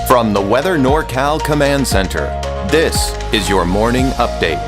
From the Weather NorCal Command Center, this is your morning update.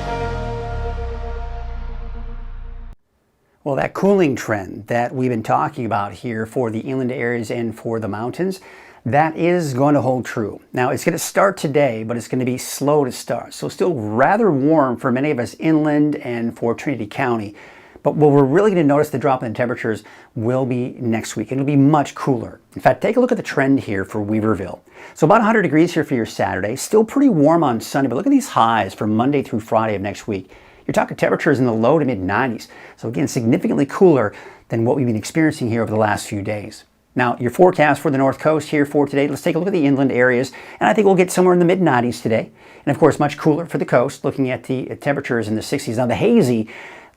Well, that cooling trend that we've been talking about here for the inland areas and for the mountains, that is going to hold true. Now, it's going to start today, but it's going to be slow to start. So still rather warm for many of us inland and for Trinity County. But what we're really going to notice the drop in temperatures will be next week. It'll be much cooler. In fact, take a look at the trend here for Weaverville. So about 100 degrees here for your Saturday. Still pretty warm on Sunday, but look at these highs for Monday through Friday of next week. You're talking temperatures in the low to mid 90s. So again, significantly cooler than what we've been experiencing here over the last few days. Now, your forecast for the North Coast here for today, let's take a look at the inland areas. And I think we'll get somewhere in the mid 90s today. And of course, much cooler for the coast, looking at the temperatures in the 60s. Now, the hazy,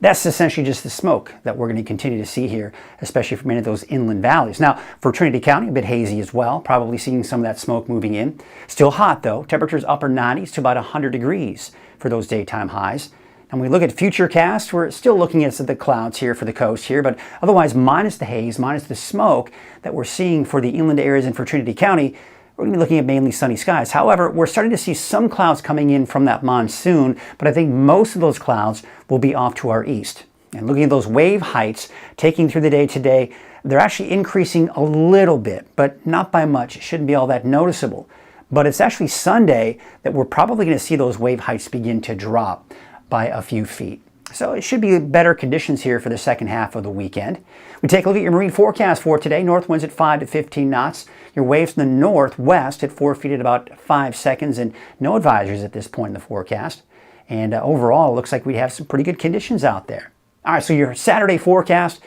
that's essentially just the smoke that we're going to continue to see here, especially for many of those inland valleys. Now, for Trinity County, a bit hazy as well, probably seeing some of that smoke moving in. Still hot, though. Temperatures upper 90s to about 100 degrees for those daytime highs. And when we look at futurecast, we're still looking at the clouds here for the coast here, but otherwise minus the haze, minus the smoke that we're seeing for the inland areas and for Trinity County, we're going to be looking at mainly sunny skies. However, we're starting to see some clouds coming in from that monsoon, but I think most of those clouds will be off to our east. And looking at those wave heights taking through the day today, they're actually increasing a little bit, but not by much. It shouldn't be all that noticeable. But it's actually Sunday that we're probably going to see those wave heights begin to drop by a few feet. So it should be better conditions here for the second half of the weekend. We take a look at your marine forecast for today. North winds at 5 to 15 knots. Your waves from the northwest at 4 feet at about 5 seconds, and no advisories at this point in the forecast. And overall, it looks like we have some pretty good conditions out there. All right, so your Saturday forecast,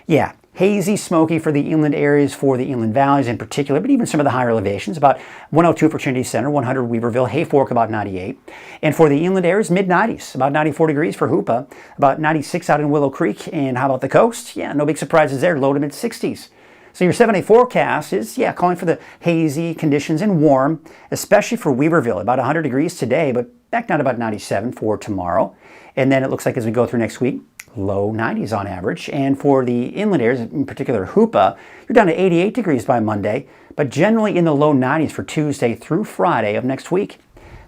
yeah, hazy, smoky for the inland areas, for the inland valleys in particular, but even some of the higher elevations. About 102 for Trinity Center, 100 Weaverville, Hayfork about 98. And for the inland areas, mid-90s, about 94 degrees for Hoopa, about 96 out in Willow Creek. And how about the coast? Yeah, no big surprises there, low to mid-60s. So your 7-day forecast is, yeah, calling for the hazy conditions and warm, especially for Weaverville, about 100 degrees today, but back down to about 97 for tomorrow. And then it looks like as we go through next week, low 90s on average. And for the inland areas, in particular Hoopa, you're down to 88 degrees by Monday, but generally in the low 90s for Tuesday through Friday of next week.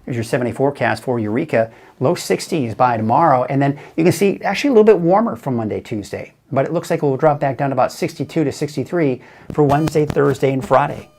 There's your 7-day forecast for Eureka, low 60s by tomorrow. And then you can see actually a little bit warmer from Monday, Tuesday, but it looks like it will drop back down to about 62 to 63 for Wednesday, Thursday, and Friday.